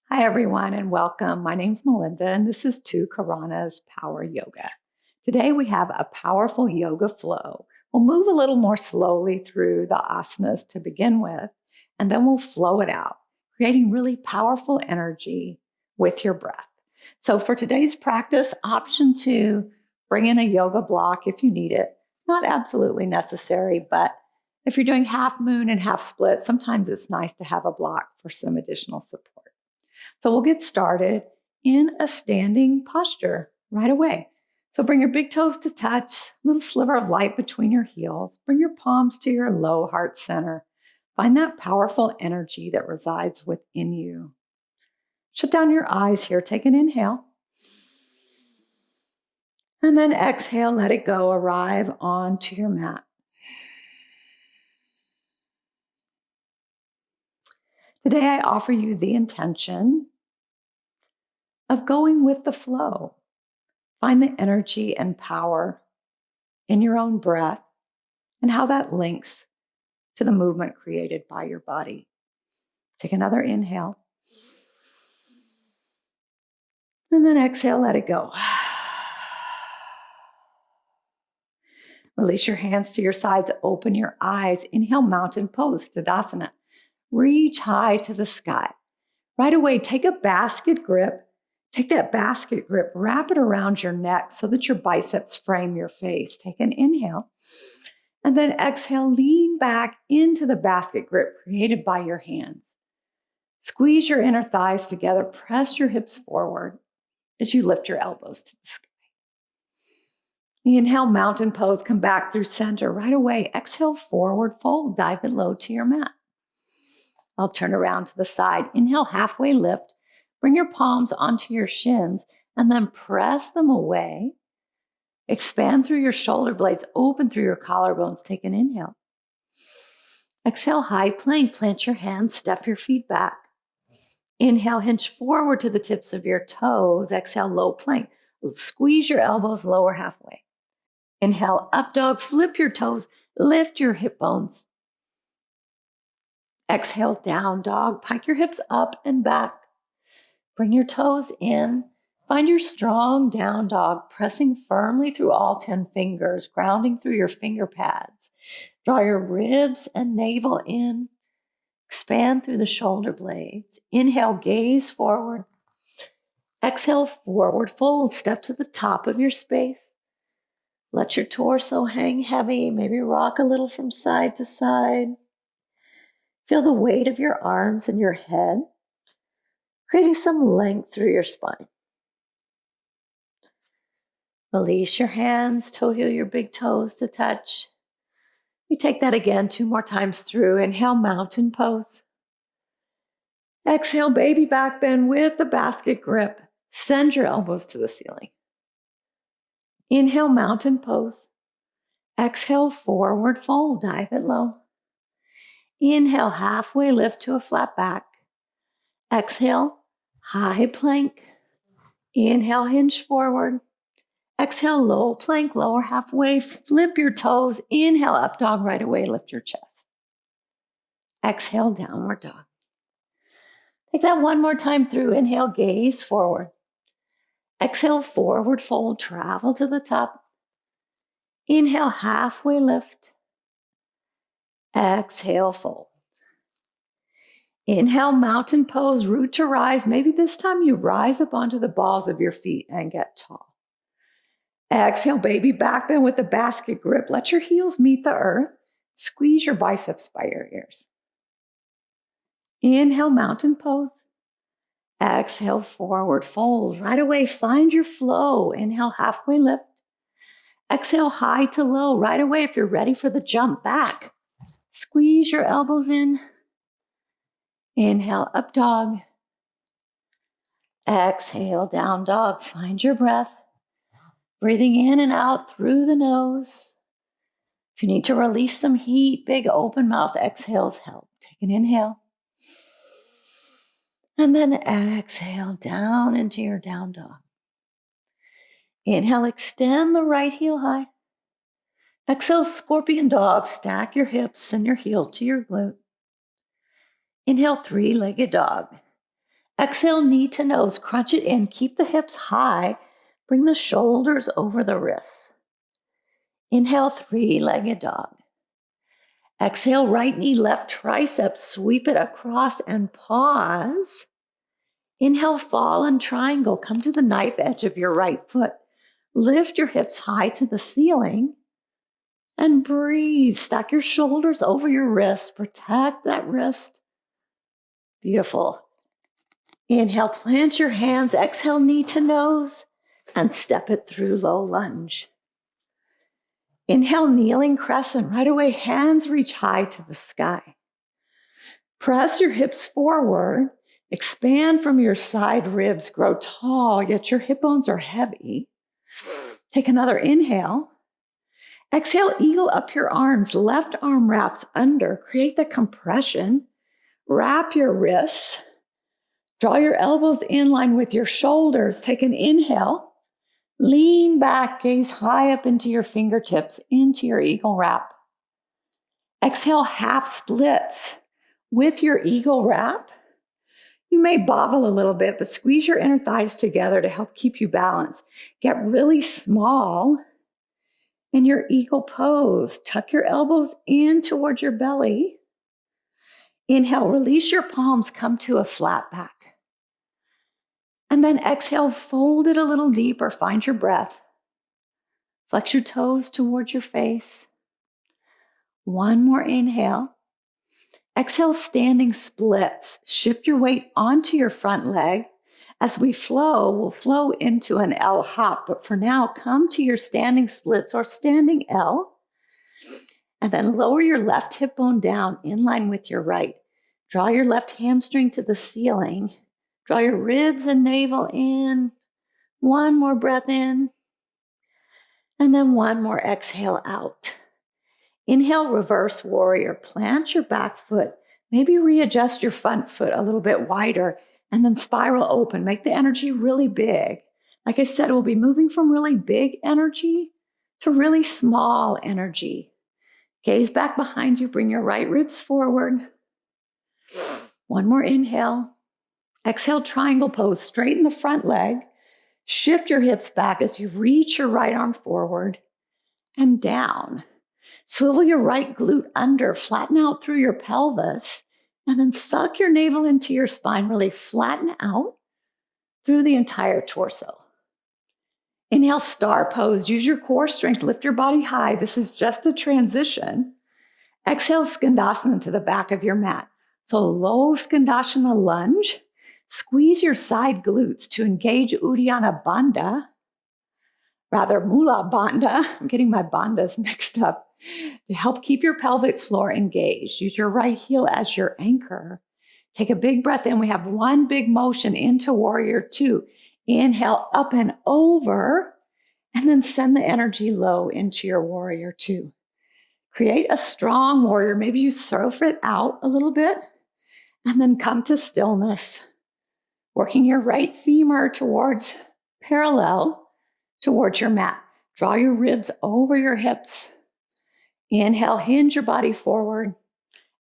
Hi, everyone, and welcome. My name's Melinda, and this is Two Karanas Power Yoga. Today, we have a powerful yoga flow. We'll move a little more slowly through the asanas to begin with, and then we'll flow it out, creating really powerful energy with your breath. So for today's practice, option 2, bring in a yoga block if you need it. Not absolutely necessary, but if you're doing half moon and half split, sometimes it's nice to have a block for some additional support. So we'll get started in a standing posture right away. So bring your big toes to touch, a little sliver of light between your heels. Bring your palms to your low heart center. Find that powerful energy that resides within you. Shut down your eyes here. Take an inhale. And then exhale, let it go. Arrive onto your mat. Today, I offer you the intention of going with the flow. Find the energy and power in your own breath and how that links to the movement created by your body. Take another inhale. And then exhale, let it go. Release your hands to your sides, open your eyes. Inhale, mountain pose, Tadasana. Reach high to the sky. Right away, take a basket grip. Take that basket grip, wrap it around your neck so that your biceps frame your face. Take an inhale. And then exhale, lean back into the basket grip created by your hands. Squeeze your inner thighs together. Press your hips forward as you lift your elbows to the sky. Inhale, mountain pose. Come back through center. Right away, exhale, forward fold. Dive it low to your mat. I'll turn around to the side. Inhale, halfway lift. Bring your palms onto your shins and then press them away. Expand through your shoulder blades, open through your collarbones. Take an inhale. Exhale, high plank. Plant your hands, step your feet back. Inhale, hinge forward to the tips of your toes. Exhale, low plank. Squeeze your elbows lower halfway. Inhale, up dog. Flip your toes. Lift your hip bones. Exhale, down dog. Pike your hips up and back. Bring your toes in. Find your strong down dog, pressing firmly through all 10 fingers, grounding through your finger pads. Draw your ribs and navel in. Expand through the shoulder blades. Inhale, gaze forward. Exhale, forward fold. Step to the top of your space. Let your torso hang heavy. Maybe rock a little from side to side. Feel the weight of your arms and your head, creating some length through your spine. Release your hands, toe heel your big toes to touch. You take that again 2 more times through. Inhale, mountain pose. Exhale, baby back bend with the basket grip. Send your elbows to the ceiling. Inhale, mountain pose. Exhale, forward fold. Dive it low. Inhale, halfway lift to a flat back. Exhale, high plank. Inhale, hinge forward. Exhale, low plank, lower halfway. Flip your toes. Inhale, up dog right away. Lift your chest. Exhale, downward dog. Take that 1 more time through. Inhale, gaze forward. Exhale, forward fold. Travel to the top. Inhale, halfway lift. Exhale, fold. Inhale, mountain pose, root to rise. Maybe this time you rise up onto the balls of your feet and get tall. Exhale, baby back bend with the basket grip. Let your heels meet the earth. Squeeze your biceps by your ears. Inhale, mountain pose. Exhale, forward fold. Right away, find your flow. Inhale, halfway lift. Exhale, high to low. Right away, if you're ready for the jump back. Squeeze your elbows in. Inhale, up dog. Exhale, down dog. Find your breath. Breathing in and out through the nose. If you need to release some heat, big open mouth exhales help. Take an inhale. And then exhale down into your down dog. Inhale, extend the right heel high. Exhale, scorpion dog. Stack your hips and your heel to your glute. Inhale, 3-legged dog. Exhale, knee to nose, crunch it in, keep the hips high, bring the shoulders over the wrists. Inhale, three-legged dog. Exhale, right knee, left tricep, sweep it across and pause. Inhale, fallen triangle, come to the knife edge of your right foot. Lift your hips high to the ceiling and breathe. Stack your shoulders over your wrist, protect that wrist. Beautiful. Inhale, plant your hands, exhale, knee to nose, and step it through low lunge. Inhale, kneeling crescent. Right away, hands reach high to the sky. Press your hips forward. Expand from your side ribs. Grow tall, yet your hip bones are heavy. Take another inhale. Exhale, eagle up your arms. Left arm wraps under. Create the compression. Wrap your wrists. Draw your elbows in line with your shoulders. Take an inhale. Lean back, gaze high up into your fingertips, into your eagle wrap. Exhale, half splits. With your eagle wrap, you may bobble a little bit, but squeeze your inner thighs together to help keep you balanced. Get really small in your eagle pose. Tuck your elbows in toward your belly. Inhale, release your palms, come to a flat back. And then exhale, fold it a little deeper, find your breath. Flex your toes towards your face. One more inhale. Exhale, standing splits. Shift your weight onto your front leg. As we flow, we'll flow into an L hop, but for now, come to your standing splits or standing L. And then lower your left hip bone down in line with your right. Draw your left hamstring to the ceiling. Draw your ribs and navel in. One more breath in. And then one more exhale out. Inhale, reverse warrior. Plant your back foot. Maybe readjust your front foot a little bit wider and then spiral open. Make the energy really big. Like I said, we'll be moving from really big energy to really small energy. Gaze back behind you. Bring your right ribs forward. One more inhale. Exhale, triangle pose. Straighten the front leg. Shift your hips back as you reach your right arm forward and down. Swivel your right glute under. Flatten out through your pelvis. And then suck your navel into your spine. Really flatten out through the entire torso. Inhale, star pose. Use your core strength. Lift your body high. This is just a transition. Exhale, skandasana to the back of your mat. So low skandasana lunge. Squeeze your side glutes to engage Uddiyana Bandha, rather Mula Bandha. I'm getting my bandhas mixed up. To help keep your pelvic floor engaged, use your right heel as your anchor. Take a big breath in. We have one big motion into warrior two. Inhale up and over, and then send the energy low into your warrior two. Create a strong warrior. Maybe you surf it out a little bit, and then come to stillness. Working your right femur towards parallel towards your mat. Draw your ribs over your hips. Inhale, hinge your body forward.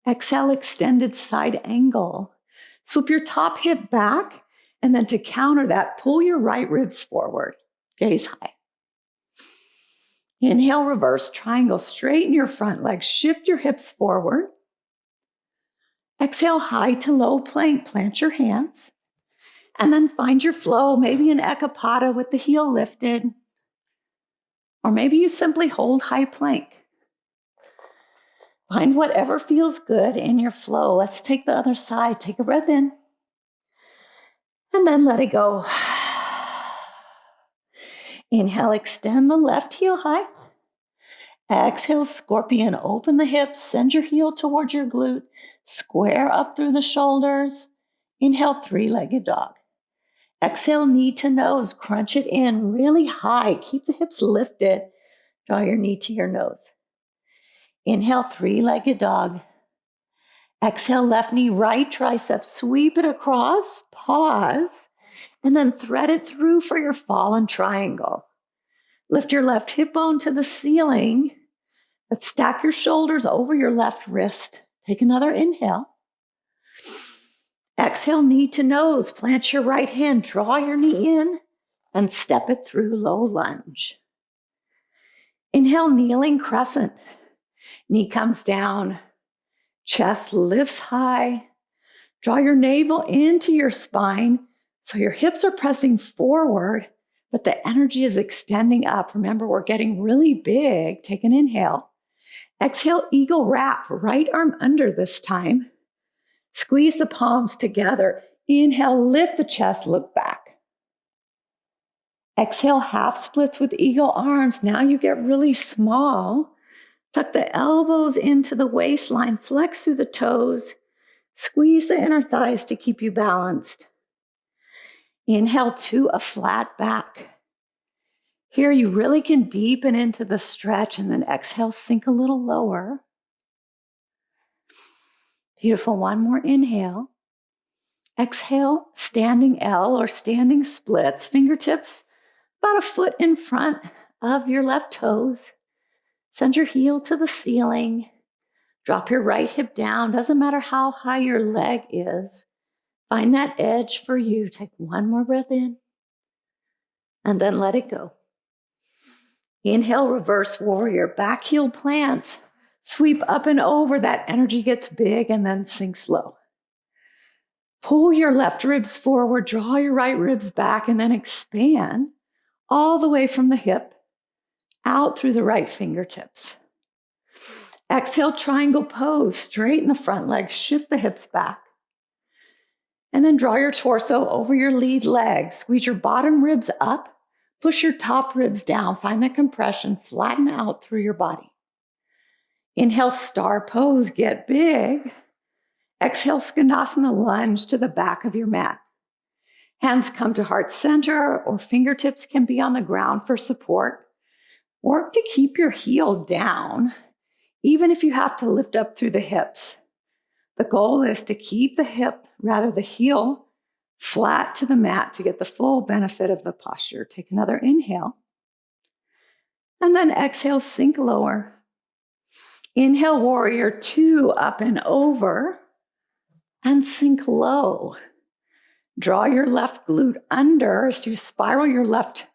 Exhale, extended side angle. Swoop your top hip back, and then to counter that, pull your right ribs forward. Gaze high. Inhale, reverse triangle. Straighten your front leg. Shift your hips forward. Exhale, high to low plank. Plant your hands. And then find your flow, maybe an ekapada with the heel lifted. Or maybe you simply hold high plank. Find whatever feels good in your flow. Let's take the other side. Take a breath in. And then let it go. Inhale, extend the left heel high. Exhale, scorpion. Open the hips. Send your heel towards your glute. Square up through the shoulders. Inhale, three-legged dog. Exhale, knee to nose. Crunch it in really high. Keep the hips lifted. Draw your knee to your nose. Inhale, three-legged dog. Exhale, left knee, right tricep. Sweep it across. Pause. And then thread it through for your fallen triangle. Lift your left hip bone to the ceiling. But stack your shoulders over your left wrist. Take another inhale. Exhale, knee to nose. Plant your right hand, draw your knee in, and step it through low lunge. Inhale, kneeling crescent. Knee comes down, chest lifts high. Draw your navel into your spine so your hips are pressing forward, but the energy is extending up. Remember, we're getting really big. Take an inhale. Exhale, eagle wrap. Right arm under this time. Squeeze the palms together. Inhale, lift the chest, look back. Exhale, half splits with eagle arms. Now you get really small. Tuck the elbows into the waistline, flex through the toes. Squeeze the inner thighs to keep you balanced. Inhale to a flat back. Here you really can deepen into the stretch and then exhale, sink a little lower. Beautiful, one more inhale. Exhale, standing L or standing splits, fingertips about a foot in front of your left toes. Send your heel to the ceiling. Drop your right hip down. Doesn't matter how high your leg is. Find that edge for you. Take one more breath in and then let it go. Inhale, reverse warrior, back heel plants. Sweep up and over. That energy gets big and then sinks low. Pull your left ribs forward. Draw your right ribs back and then expand all the way from the hip out through the right fingertips. Exhale, triangle pose. Straighten the front leg, shift the hips back. And then draw your torso over your lead leg. Squeeze your bottom ribs up. Push your top ribs down. Find that compression. Flatten out through your body. Inhale, star pose. Get big. Exhale, Skandasana, lunge to the back of your mat. Hands come to heart center or fingertips can be on the ground for support. Work to keep your heel down, even if you have to lift up through the hips. The goal is to keep the heel flat to the mat to get the full benefit of the posture. Take another inhale. And then exhale, sink lower. Inhale, warrior two, up and over. And sink low. Draw your left glute under as you spiral your left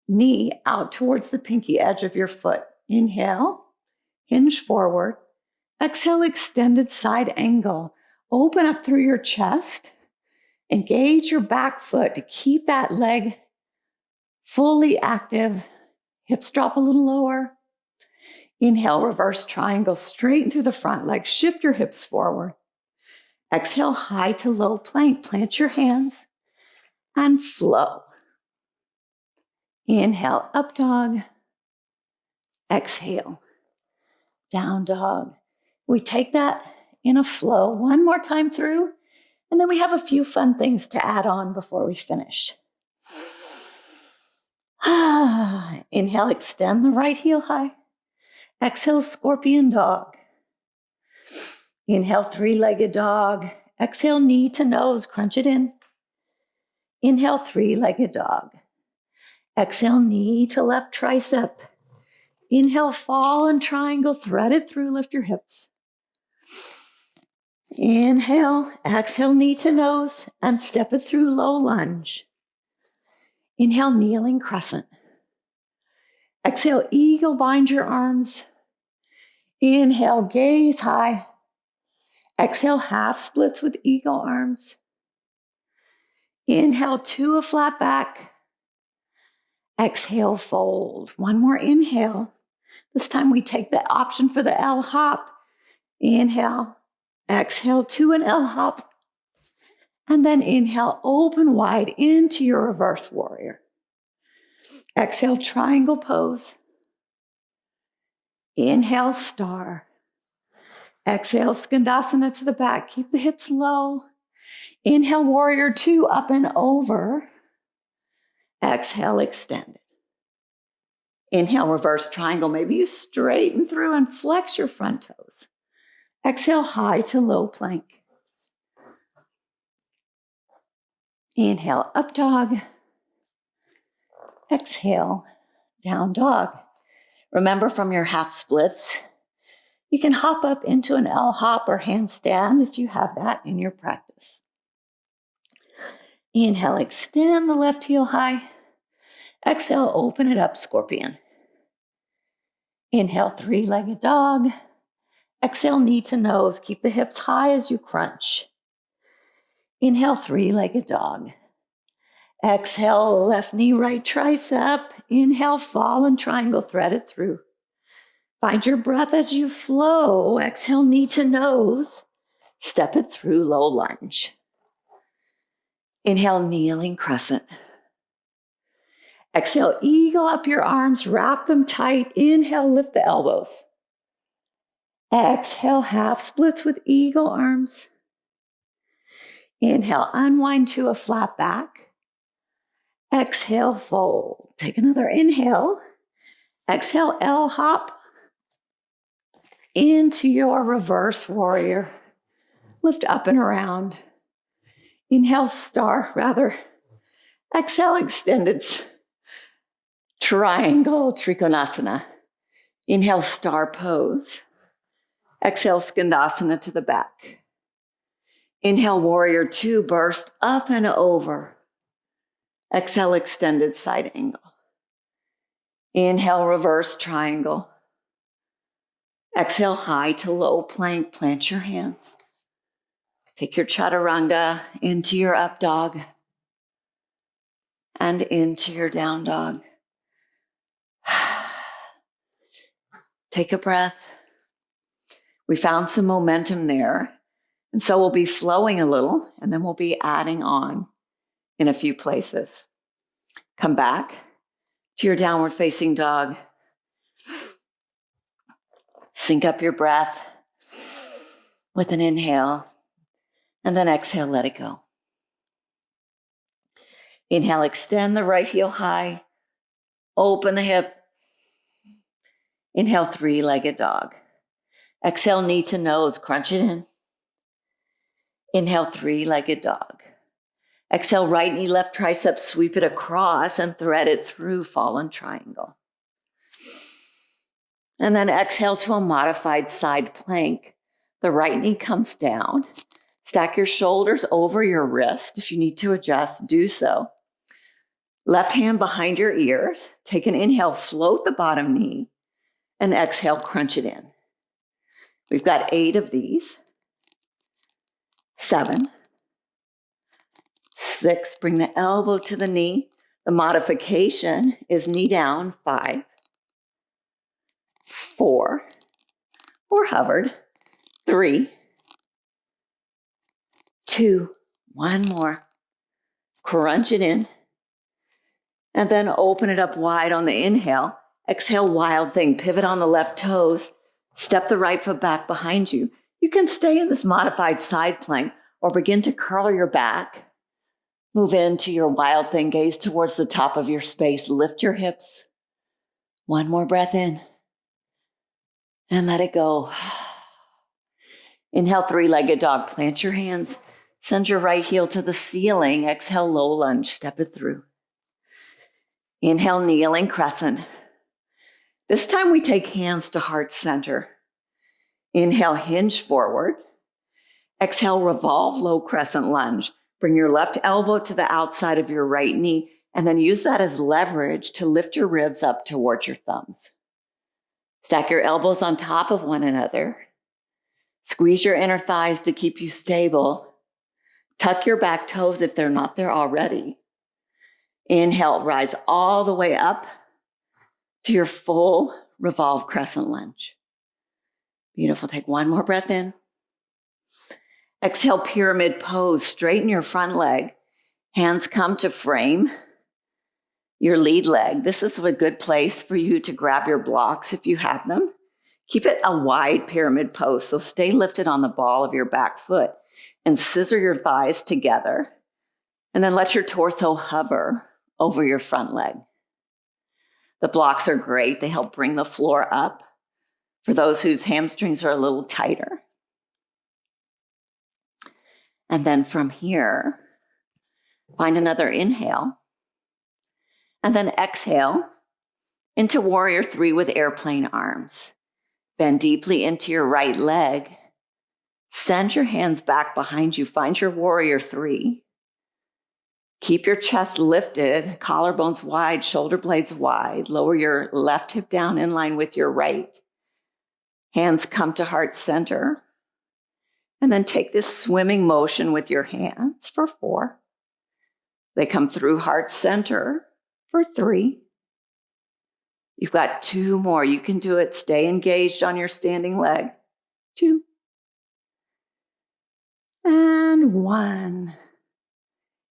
knee out towards the pinky edge of your foot. Inhale, hinge forward. Exhale, extended side angle. Open up through your chest. Engage your back foot to keep that leg fully active. Hips drop a little lower. Inhale, reverse triangle. Straighten through the front leg. Shift your hips forward. Exhale, high to low plank. Plant your hands and flow. Inhale, up dog. Exhale, down dog. We take that in a flow one more time through, and then we have a few fun things to add on before we finish. Inhale, extend the right heel high. Exhale, scorpion dog. Inhale, three-legged dog. Exhale, knee to nose, crunch it in. Inhale, three-legged dog. Exhale, knee to left tricep. Inhale, fall and triangle, thread it through, lift your hips. Inhale, exhale, knee to nose, and step it through, low lunge. Inhale, kneeling crescent. Exhale, eagle, bind your arms. Inhale, gaze high. Exhale, half splits with eagle arms. Inhale to a flat back. Exhale, fold. One more inhale. This time we take the option for the L hop. Inhale, exhale to an L hop. And then inhale, open wide into your reverse warrior. Exhale, triangle pose. Inhale, star. Exhale, Skandasana to the back. Keep the hips low. Inhale, warrior two, up and over. Exhale, extend it. Inhale, reverse triangle. Maybe you straighten through and flex your front toes. Exhale, high to low plank. Inhale, up dog. Exhale, down dog. Remember from your half splits, you can hop up into an L hop or handstand if you have that in your practice. Inhale, extend the left heel high. Exhale, open it up, scorpion. Inhale, three-legged dog. Exhale, knee to nose. Keep the hips high as you crunch. Inhale, three-legged dog. Exhale, left knee, right tricep. Inhale, fallen triangle, thread it through. Find your breath as you flow. Exhale, knee to nose. Step it through, low lunge. Inhale, kneeling crescent. Exhale, eagle up your arms, wrap them tight. Inhale, lift the elbows. Exhale, half splits with eagle arms. Inhale, unwind to a flat back. Exhale, fold. Take another inhale. Exhale, L hop into your reverse warrior. Lift up and around. Inhale, exhale, extended triangle, Trikonasana. Inhale, star pose. Exhale, Skandasana to the back. Inhale, warrior two, burst up and over. Exhale, extended side angle. Inhale, reverse triangle. Exhale, high to low plank, plant your hands. Take your chaturanga into your up dog and into your down dog. Take a breath. We found some momentum there. And so we'll be flowing a little, and then we'll be adding on in a few places. Come back to your downward facing dog. Sync up your breath with an inhale, and then exhale, let it go. Inhale, extend the right heel high. Open the hip. Inhale, three-legged dog. Exhale, knee to nose, crunch it in. Inhale, three-legged dog. Exhale, right knee, left tricep, sweep it across and thread it through, fallen triangle. And then exhale to a modified side plank. The right knee comes down. Stack your shoulders over your wrist. If you need to adjust, do so. Left hand behind your ears. Take an inhale, float the bottom knee, and exhale, crunch it in. We've got 8 of these. 7. 6, bring the elbow to the knee. The modification is knee down. 5. 4, or hovered. 3, 2, one more. Crunch it in. And then open it up wide on the inhale. Exhale, wild thing. Pivot on the left toes. Step the right foot back behind you. You can stay in this modified side plank or begin to curl your back. Move into your wild thing. Gaze towards the top of your space. Lift your hips. One more breath in. And let it go. Inhale, three-legged dog. Plant your hands. Send your right heel to the ceiling. Exhale, low lunge. Step it through. Inhale, kneeling crescent. This time we take hands to heart center. Inhale, hinge forward. Exhale, revolve, low crescent lunge. Bring your left elbow to the outside of your right knee, and then use that as leverage to lift your ribs up towards your thumbs. Stack your elbows on top of one another. Squeeze your inner thighs to keep you stable. Tuck your back toes if they're not there already. Inhale, rise all the way up to your full revolve crescent lunge. Beautiful. Take one more breath in. Exhale, pyramid pose. Straighten your front leg. Hands come to frame your lead leg. This is a good place for you to grab your blocks if you have them. Keep it a wide pyramid pose, so stay lifted on the ball of your back foot and scissor your thighs together. And then let your torso hover over your front leg. The blocks are great. They help bring the floor up for those whose hamstrings are a little tighter. And then from here, find another inhale. And then exhale into warrior 3 with airplane arms. Bend deeply into your right leg. Send your hands back behind you. Find your warrior 3. Keep your chest lifted, collarbones wide, shoulder blades wide. Lower your left hip down in line with your right. Hands come to heart center. And then take this swimming motion with your hands for 4. They come through heart center for 3. You've got 2 more. You can do it. Stay engaged on your standing leg. 2. And 1.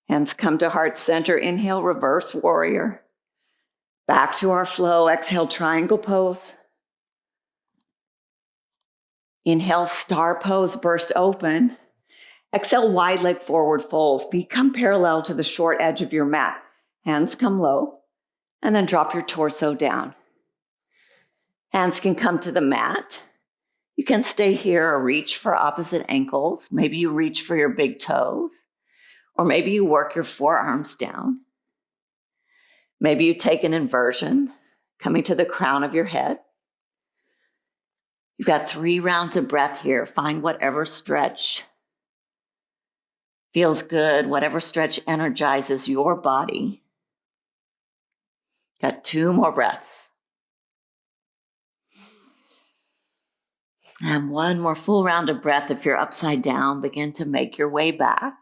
Hands come to heart center. Inhale, reverse warrior. Back to our flow. Exhale, triangle pose. Inhale, star pose, burst open. Exhale, wide leg forward fold. Feet come parallel to the short edge of your mat. Hands come low. And then drop your torso down. Hands can come to the mat. You can stay here or reach for opposite ankles. Maybe you reach for your big toes. Or maybe you work your forearms down. Maybe you take an inversion, coming to the crown of your head. You've got 3 rounds of breath here. Find whatever stretch feels good, whatever stretch energizes your body. Got 2 more breaths. And 1 more full round of breath. If you're upside down, begin to make your way back.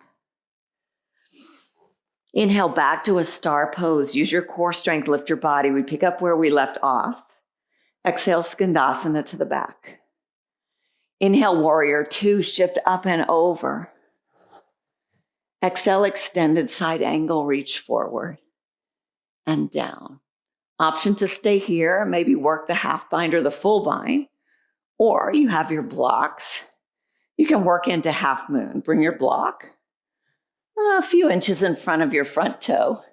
Inhale back to a star pose. Use your core strength, lift your body. We pick up where we left off. Exhale, Skandasana to the back. Inhale, warrior 2, shift up and over. Exhale, extended side angle, reach forward and down. Option to stay here, maybe work the half bind or the full bind, or you have your blocks. You can work into half moon. Bring your block a few inches in front of your front toe.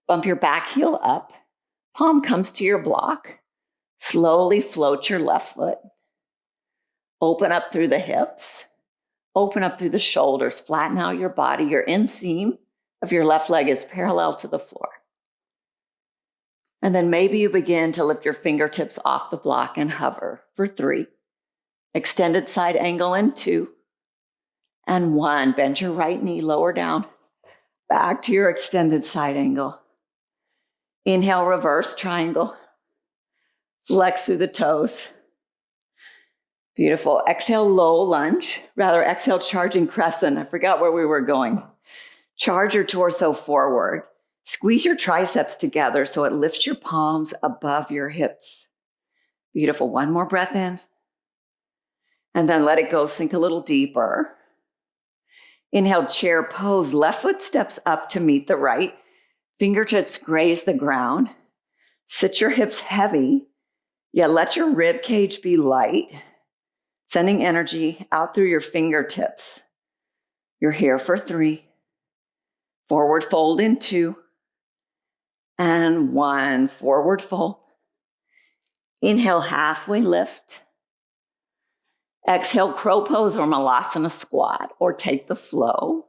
Bump your back heel up. Palm comes to your block. Slowly float your left foot. Open up through the hips. Open up through the shoulders. Flatten out your body. Your inseam of your left leg is parallel to the floor. And then maybe you begin to lift your fingertips off the block and hover for 3. Extended side angle in 2. And 1. Bend your right knee, lower down. Back to your extended side angle. Inhale, reverse triangle. Flex through the toes. Beautiful. Exhale, low lunge. Rather, exhale, charging crescent. I forgot where we were going. Charge your torso forward. Squeeze your triceps together so it lifts your palms above your hips. Beautiful. 1 more breath in. And then let it go. Sink a little deeper. Inhale, chair pose. Left foot steps up to meet the right. Fingertips graze the ground. Sit your hips heavy. Yet let your rib cage be light. Sending energy out through your fingertips. You're here for 3. Forward fold in 2. And 1. Forward fold. Inhale, halfway lift. Exhale, crow pose or Malasana squat, or take the flow.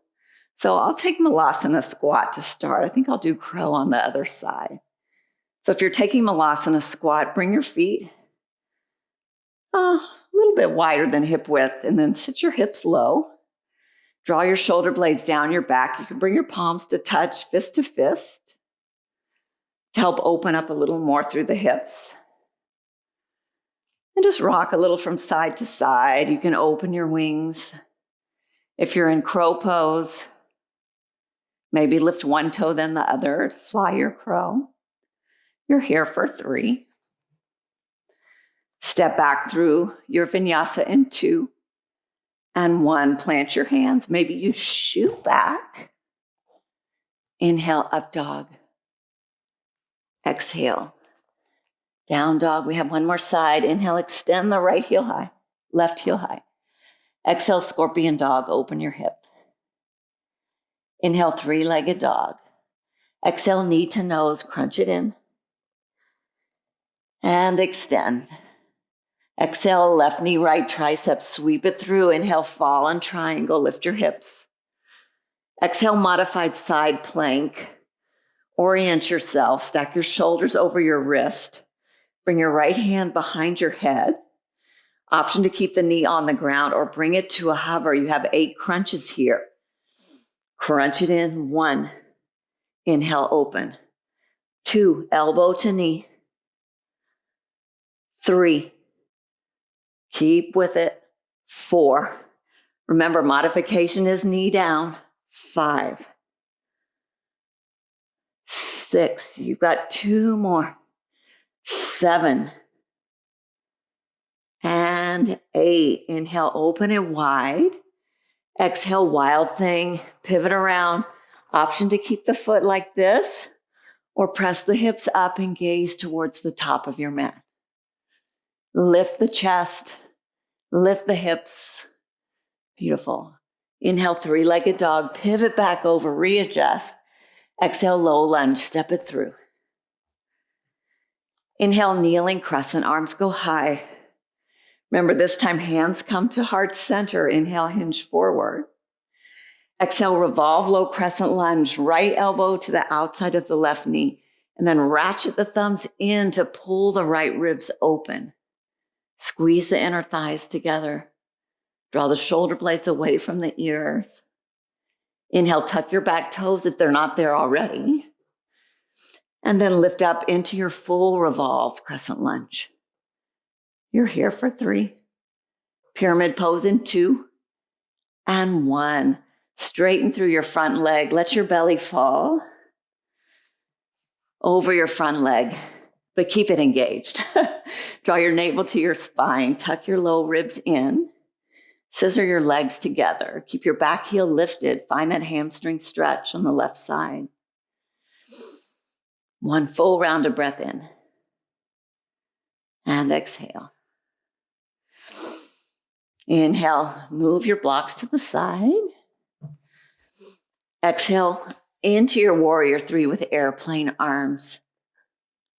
So I'll take Malasana squat to start. I think I'll do crow on the other side. So if you're taking Malasana squat, bring your feet a little bit wider than hip width, and then sit your hips low. Draw your shoulder blades down your back. You can bring your palms to touch, fist to fist, to help open up a little more through the hips. And just rock a little from side to side. You can open your wings. If you're in crow pose, maybe lift one toe, then the other to fly your crow. You're here for 3. Step back through your vinyasa in 2. And 1, plant your hands. Maybe you shoot back. Inhale, up dog. Exhale, down dog. We have 1 more side. Inhale, extend the right heel high, left heel high. Exhale, scorpion dog, open your hip. Inhale, 3-legged dog. Exhale, knee to nose, crunch it in. And extend. Exhale, left knee, right tricep, sweep it through. Inhale, fall on triangle, lift your hips. Exhale, modified side plank. Orient yourself, stack your shoulders over your wrist. Bring your right hand behind your head. Option to keep the knee on the ground or bring it to a hover. You have 8 crunches here. Crunch it in. 1. Inhale, open. 2, elbow to knee. 3, keep with it. 4, remember modification is knee down. 5, 6, you've got 2 more. 7, and 8. Inhale, open it wide. Exhale, wild thing, pivot around. Option to keep the foot like this or press the hips up and gaze towards the top of your mat. Lift the chest, lift the hips. Beautiful. Inhale, 3-legged dog, pivot back over, readjust. Exhale, low lunge, step it through. Inhale, kneeling crescent, arms go high. Remember, this time hands come to heart center. Inhale, hinge forward. Exhale, revolve, low crescent lunge, right elbow to the outside of the left knee, and then ratchet the thumbs in to pull the right ribs open. Squeeze the inner thighs together. Draw the shoulder blades away from the ears. Inhale, tuck your back toes if they're not there already. And then lift up into your full revolve crescent lunge. You're here for 3. Pyramid pose in 2 and 1. Straighten through your front leg. Let your belly fall over your front leg, but keep it engaged. Draw your navel to your spine. Tuck your low ribs in. Scissor your legs together. Keep your back heel lifted. Find that hamstring stretch on the left side. 1 full round of breath in. And exhale. Inhale, move your blocks to the side. Exhale into your warrior 3 with airplane arms.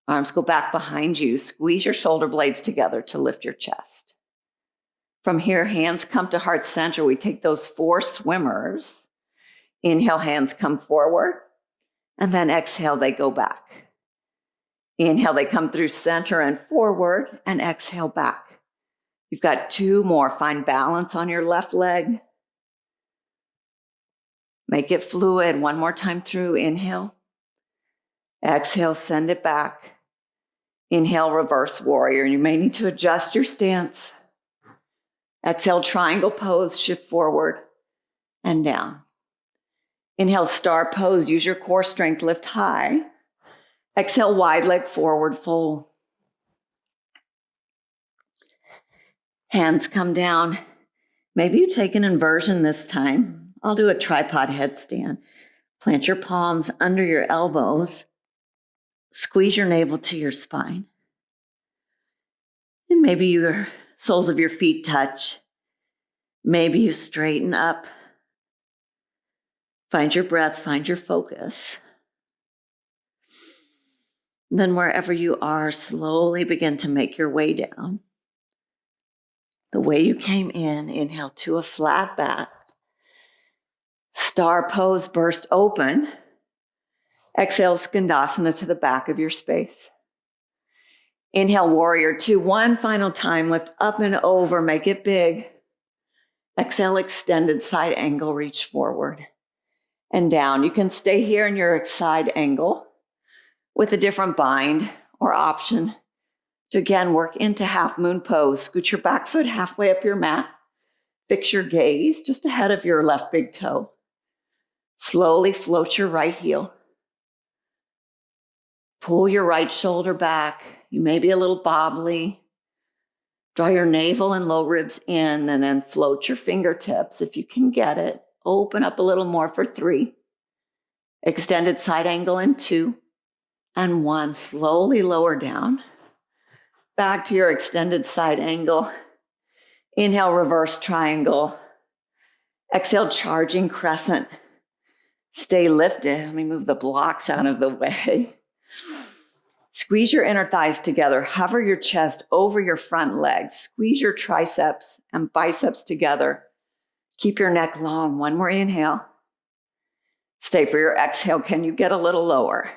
Arms go back behind you. Squeeze your shoulder blades together to lift your chest. From here, hands come to heart center. We take those 4 swimmers. Inhale, hands come forward. And then exhale, they go back. Inhale, they come through center and forward. And exhale, back. You've got 2 more. Find balance on your left leg. Make it fluid. 1 more time through. Inhale. Exhale, send it back. Inhale, reverse warrior. You may need to adjust your stance. Exhale, triangle pose, shift forward and down. Inhale, star pose. Use your core strength, lift high. Exhale, wide leg forward, fold. Hands come down. Maybe you take an inversion this time. I'll do a tripod headstand. Plant your palms under your elbows. Squeeze your navel to your spine. And maybe your soles of your feet touch. Maybe you straighten up. Find your breath, find your focus. And then wherever you are, slowly begin to make your way down. The way you came in, inhale to a flat back. Star pose, burst open. Exhale, Skandasana to the back of your space. Inhale, warrior 2. 1 final time, lift up and over, make it big. Exhale, extended side angle, reach forward and down. You can stay here in your side angle with a different bind or option to again work into half moon pose. Scoot your back foot halfway up your mat. Fix your gaze just ahead of your left big toe. Slowly float your right heel. Pull your right shoulder back. You may be a little bobbly. Draw your navel and low ribs in and then float your fingertips if you can get it. Open up a little more for 3. Extended side angle in 2 and 1. Slowly lower down. Back to your extended side angle. Inhale, reverse triangle. Exhale, charging crescent. Stay lifted. Let me move the blocks out of the way. Squeeze your inner thighs together. Hover your chest over your front legs. Squeeze your triceps and biceps together. Keep your neck long. 1 more inhale. Stay for your exhale. Can you get a little lower?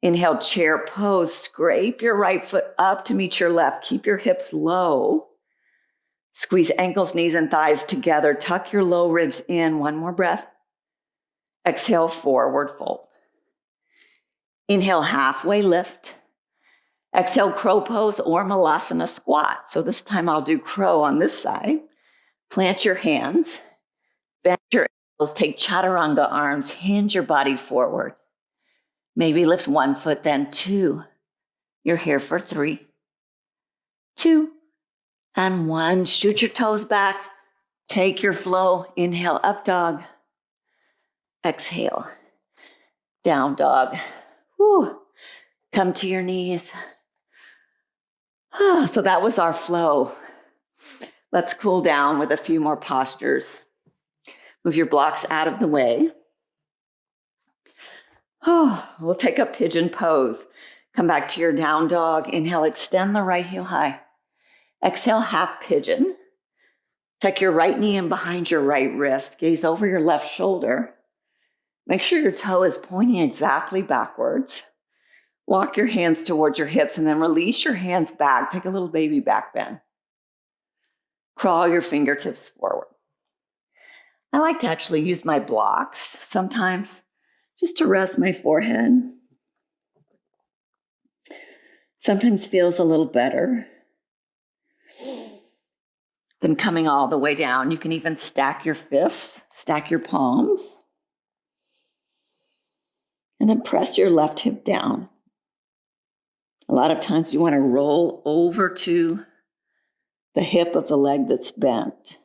Inhale, chair pose. Scrape your right foot up to meet your left. Keep your hips low. Squeeze ankles, knees, and thighs together. Tuck your low ribs in. 1 more breath. Exhale, forward fold. Inhale, halfway lift. Exhale, crow pose or malasana squat. So this time I'll do crow on this side. Plant your hands, bend your elbows, take chaturanga arms, hinge your body forward. Maybe lift one foot, then two. You're here for 3, 2, and 1. Shoot your toes back. Take your flow. Inhale, up dog. Exhale, down dog. Whew. Come to your knees. So that was our flow. Let's cool down with a few more postures. Move your blocks out of the way. We'll take a pigeon pose. Come back to your down dog. Inhale, extend the right heel high. Exhale, half pigeon. Tuck your right knee in behind your right wrist. Gaze over your left shoulder. Make sure your toe is pointing exactly backwards. Walk your hands towards your hips and then release your hands back. Take a little baby back bend. Crawl your fingertips forward. I like to actually use my blocks sometimes just to rest my forehead. Sometimes feels a little better than coming all the way down. You can even stack your fists, stack your palms, and then press your left hip down. A lot of times you want to roll over to the hip of the leg that's bent.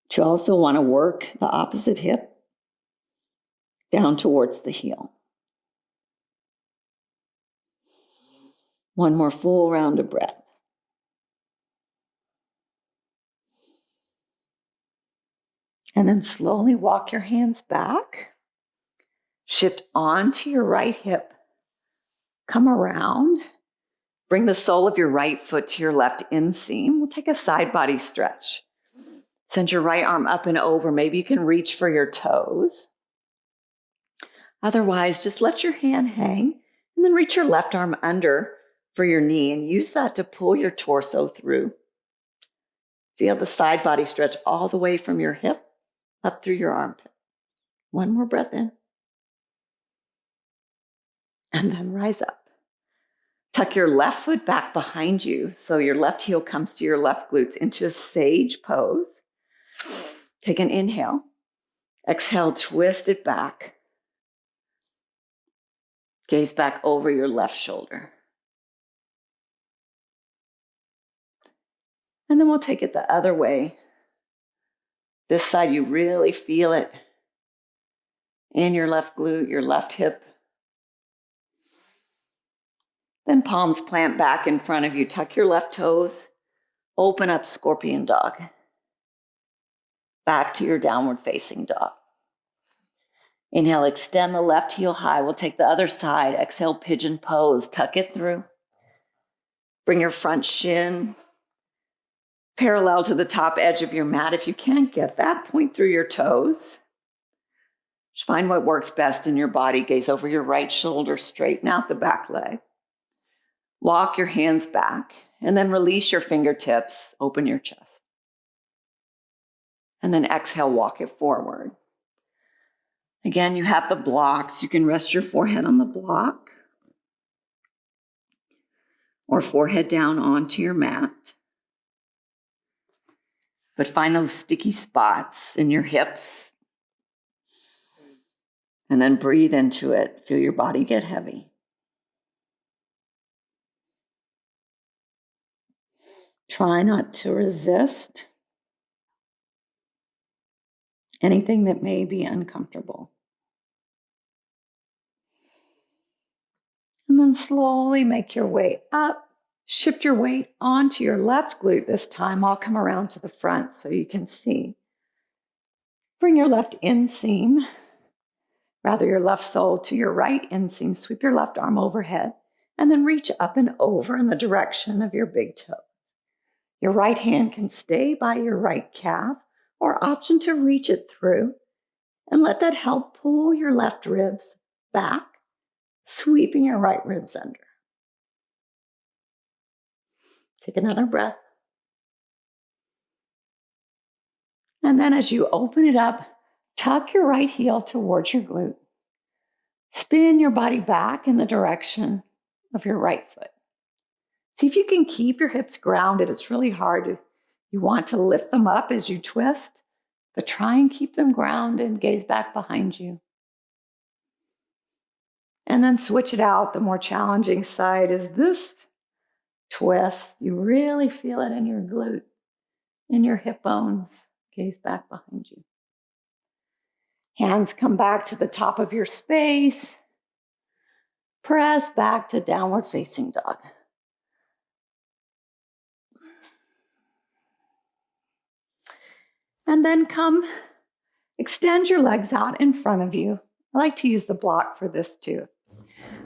But you also want to work the opposite hip down towards the heel. One more full round of breath. And then slowly walk your hands back. Shift onto your right hip. Come around. Bring the sole of your right foot to your left inseam. We'll take a side body stretch. Send your right arm up and over. Maybe you can reach for your toes. Otherwise, just let your hand hang and then reach your left arm under for your knee and use that to pull your torso through. Feel the side body stretch all the way from your hip up through your armpit. One more breath in. And then rise up. Tuck your left foot back behind you so your left heel comes to your left glutes into a sage pose. Take an inhale. Exhale, twist it back. Gaze back over your left shoulder. And then we'll take it the other way. This side, you really feel it in your left glute, your left hip. Then palms plant back in front of you. Tuck your left toes. Open up scorpion dog. Back to your downward facing dog. Inhale, extend the left heel high. We'll take the other side. Exhale, pigeon pose. Tuck it through. Bring your front shin parallel to the top edge of your mat. If you can't get that, point through your toes. Just find what works best in your body. Gaze over your right shoulder. Straighten out the back leg. Walk your hands back and then release your fingertips. Open your chest. And then exhale, walk it forward. Again, you have the blocks. You can rest your forehead on the block or forehead down onto your mat. But find those sticky spots in your hips and then breathe into it. Feel your body get heavy. Try not to resist anything that may be uncomfortable. And then slowly make your way up. Shift your weight onto your left glute this time. I'll come around to the front so you can see. Bring your left inseam, rather your left sole to your right inseam. Sweep your left arm overhead and then reach up and over in the direction of your big toe. Your right hand can stay by your right calf or option to reach it through and let that help pull your left ribs back, sweeping your right ribs under. Take another breath. And then as you open it up, Tuck your right heel towards your glute. Spin your body back in the direction of your right foot. See if you can keep your hips grounded. It's really hard. You want to lift them up as you twist, but try and keep them grounded. Gaze back behind you. And then switch it out. The more challenging side is this twist. You really feel it in your glute, in your hip bones. Gaze back behind you. Hands come back to the top of your space. Press back to downward facing dog. And then extend your legs out in front of you. I like to use the block for this too.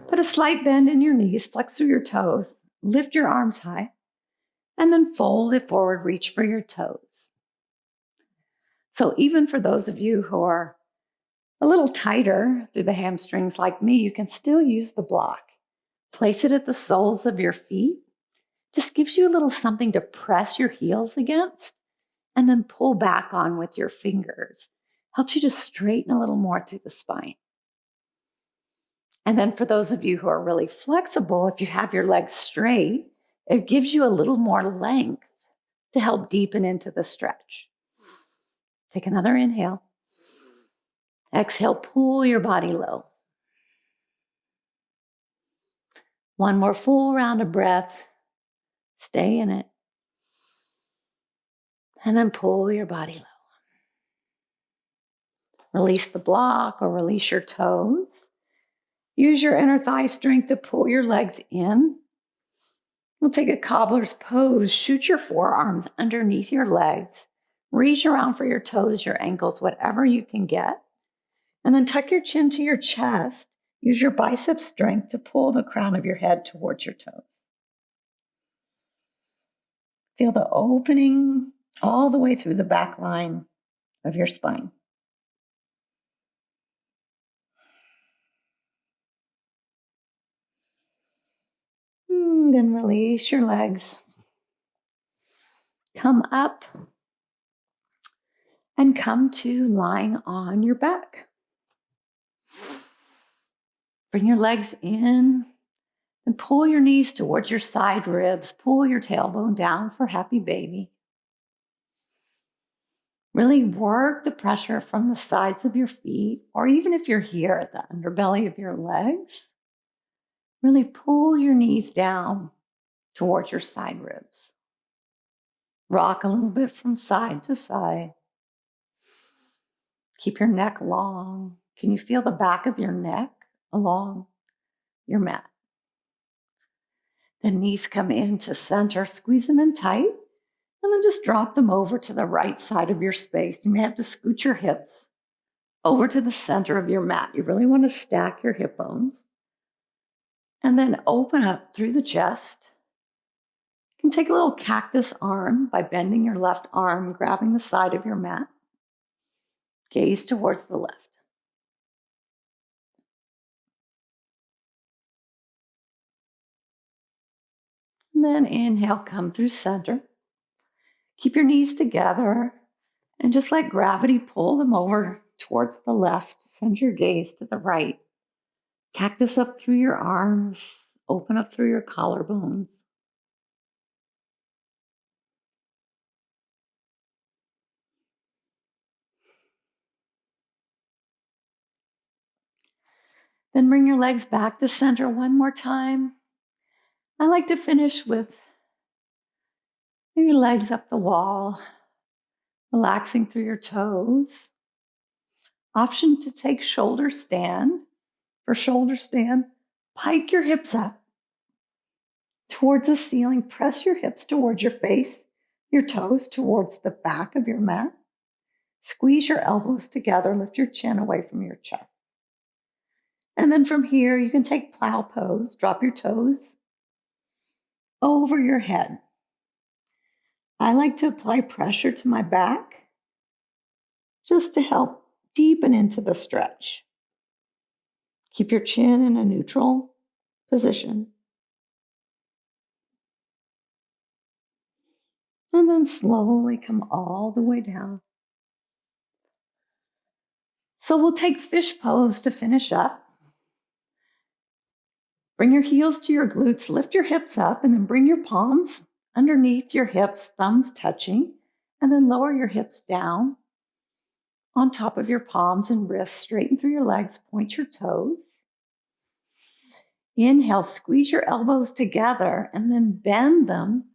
Put a slight bend in your knees, flex through your toes, lift your arms high, and then fold it forward, reach for your toes. So even for those of you who are a little tighter through the hamstrings like me, you can still use the block. Place it at the soles of your feet. Just gives you a little something to press your heels against and then pull back on with your fingers. Helps you to straighten a little more through the spine. And then for those of you who are really flexible, if you have your legs straight, it gives you a little more length to help deepen into the stretch. Take another inhale. Exhale, pull your body low. One more full round of breaths. Stay in it. And then pull your body low. Release the block or release your toes. Use your inner thigh strength to pull your legs in. We'll take a cobbler's pose. Shoot your forearms underneath your legs. Reach around for your toes, your ankles, whatever you can get. And then tuck your chin to your chest. Use your bicep strength to pull the crown of your head towards your toes. Feel the opening all the way through the back line of your spine. Then release your legs. Come up and come to lying on your back. Bring your legs in and pull your knees towards your side ribs. Pull your tailbone down for happy baby. Really work the pressure from the sides of your feet, or even if you're here at the underbelly of your legs, really pull your knees down towards your side ribs. Rock a little bit from side to side. Keep your neck long. Can you feel the back of your neck along your mat? The knees come into center, squeeze them in tight, and then just drop them over to the right side of your space. You may have to scoot your hips over to the center of your mat. You really want to stack your hip bones. And then open up through the chest. You can take a little cactus arm by bending your left arm, grabbing the side of your mat. Gaze towards the left. And then inhale, come through center. Keep your knees together and just let gravity pull them over towards the left. Send your gaze to the right. Cactus up through your arms, open up through your collarbones. Then bring your legs back to center one more time. I like to finish with maybe legs up the wall, relaxing through your toes. Option to take shoulder stand. For shoulder stand, pike your hips up towards the ceiling. Press your hips towards your face, your toes towards the back of your mat. Squeeze your elbows together, lift your chin away from your chest. And then from here, you can take plow pose, drop your toes over your head. I like to apply pressure to my back just to help deepen into the stretch. Keep your chin in a neutral position. And then slowly come all the way down. So we'll take fish pose to finish up. Bring your heels to your glutes, lift your hips up, and then bring your palms underneath your hips, thumbs touching, and then lower your hips down on top of your palms and wrists. Straighten through your legs, point your toes. Inhale, squeeze your elbows together, and then bend them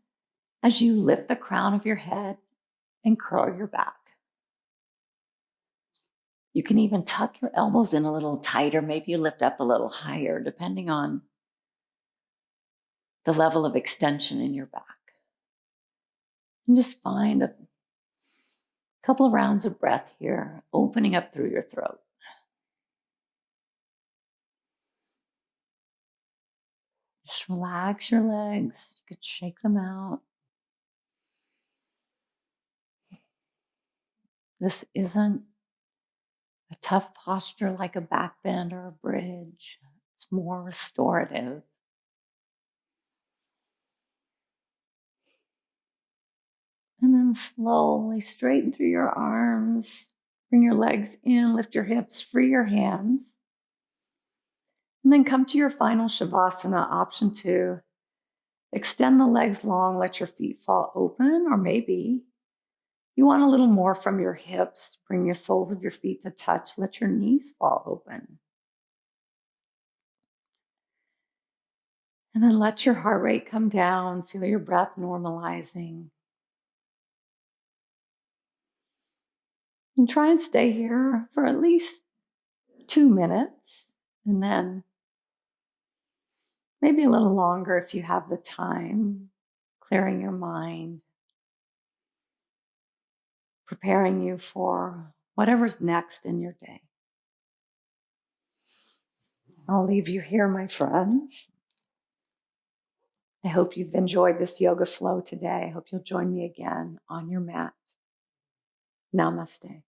as you lift the crown of your head and curl your back. You can even tuck your elbows in a little tighter. Maybe you lift up a little higher, depending on the level of extension in your back. And just find a couple of rounds of breath here, opening up through your throat. Just relax your legs. You could shake them out. This isn't a tough posture like a back bend or a bridge. It's more restorative. And then slowly straighten through your arms. Bring your legs in, lift your hips, free your hands. And then come to your final Shavasana, option 2. Extend the legs long, let your feet fall open, or maybe you want a little more from your hips. Bring your soles of your feet to touch, let your knees fall open. And then let your heart rate come down, feel your breath normalizing. And try and stay here for at least 2 minutes, and then maybe a little longer if you have the time, clearing your mind, preparing you for whatever's next in your day. I'll leave you here, my friends. I hope you've enjoyed this yoga flow today. I hope you'll join me again on your mat. Namaste.